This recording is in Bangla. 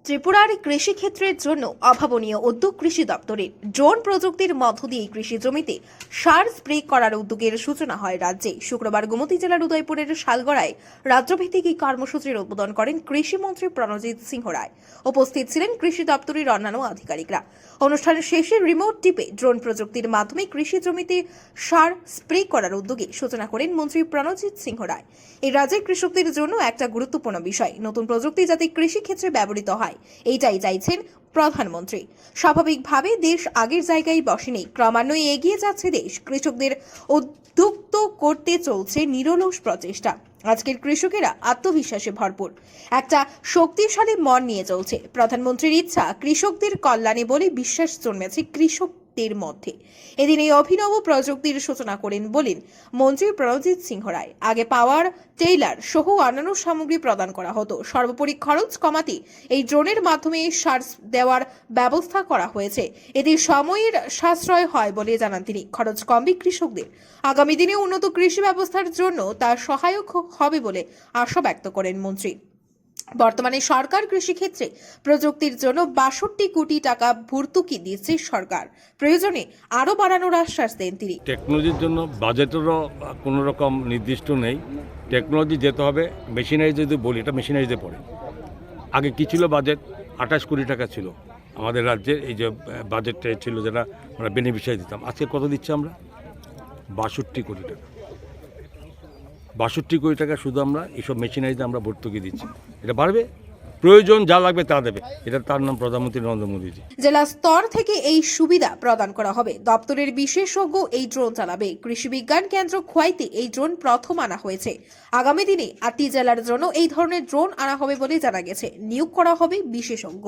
ত্রিপুরার কৃষি ক্ষেত্রের জন্য অভাবনীয় উদ্যোগ কৃষি দপ্তরের। ড্রোন প্রযুক্তির মধ্য দিয়ে কৃষি জমিতে সার স্প্রে করার উদ্যোগের সূচনা হয় রাজ্যে। শুক্রবার গোমতী জেলার উদয়পুরের শালগড়ায় রাজ্যভিত্তিক এই কর্মসূচির উদ্বোধন করেন কৃষিমন্ত্রী প্রণজিৎ সিংহ রায়। উপস্থিত ছিলেন কৃষি দপ্তরের অন্যান্য আধিকারিকরা। অনুষ্ঠানের শেষে রিমোট টিপে ড্রোন প্রযুক্তির মাধ্যমে কৃষি জমিতে সার স্প্রে করার উদ্যোগে সূচনা করেন মন্ত্রী প্রণজিৎ সিংহ রায়। এই রাজ্যের কৃষকদের জন্য একটা গুরুত্বপূর্ণ বিষয়, নতুন প্রযুক্তি যাতে কৃষি ক্ষেত্রে ব্যবহৃত হয়, এইটাই চাইছেন প্রধানমন্ত্রী। স্বাভাবিকভাবে দেশ আগের জায়গায় বসেনি, ক্রমান্বয়ে এগিয়ে যাচ্ছে দেশ। কৃষকদের উদ্যুক্ত করতে চলছে নিরলস প্রচেষ্টা। আজকের কৃষকেরা আত্মবিশ্বাসে ভরপুর, একটা শক্তিশালী মন নিয়ে চলছে। প্রধানমন্ত্রীর ইচ্ছা কৃষকদের কল্যাণে বলে বিশ্বাস জন্মেছে কৃষকদের মধ্যে। এদিন এই অভিনব প্রযুক্তির সূচনা করেন বলেন মন্ত্রী প্রণজিৎ সিংহ রায়। আগে পাওয়ার টেইলার সহ অন্যান্য সামগ্রী প্রদান করা হতো। সর্বোপরি খরচ কমাতে এই ড্রোনের মাধ্যমে সার দেওয়ার ব্যবস্থা করা হয়েছে। এতে সময়ের সাশ্রয় হয় বলে জানান তিনি। খরচ কমবে কৃষকদের। আগামী দিনে উন্নত কৃষি ব্যবস্থার জন্য তা সহায়ক হবে বলে আশা ব্যক্ত করেন মন্ত্রী। বর্তমানে সরকার কৃষিক্ষেত্রে প্রযুক্তির জন্য ৬২ কোটি টাকা ভর্তুকি দিচ্ছে সরকার। প্রয়োজনে আরও বাড়ানোর আশ্বাস দেন তিনি। টেকনোলজির জন্য বাজেটেরও কোনো রকম নির্দিষ্ট নেই। টেকনোলজি যেতে হবে। মেশিনারি যদি বলি, এটা মেশিনারিতে পড়ে। আগে কি ছিল বাজেট? ২৮ কোটি টাকা ছিল আমাদের রাজ্যের। এই যে বাজেটটা ছিল, যেটা আমরা বেনিফিশিয়ারি দিতাম, আজকে কত দিচ্ছি আমরা? ৬২ কোটি টাকা। ৬২ কোটি টাকা শুধু আমরা এইসব মেশিনারিতে আমরা ভর্তুকি দিচ্ছি। এটা বাড়বে, প্রয়োজন যা লাগবে তা দেবে। এটা তার নাম প্রধানমন্ত্রী নরেন্দ্র মোদীজি। জেলা স্তর থেকে এই সুবিধা প্রদান করা হবে। দপ্তরের বিশেষজ্ঞ এই ড্রোন চালাবে। কৃষি বিজ্ঞান কেন্দ্র খোয়াইতে এই ড্রোন প্রথম আনা হয়েছে। আগামী দিনে ৮টি জেলার জন্য এই ধরনের ড্রোন আনা হবে বলে জানা গেছে। নিয়োগ করা হবে বিশেষজ্ঞ।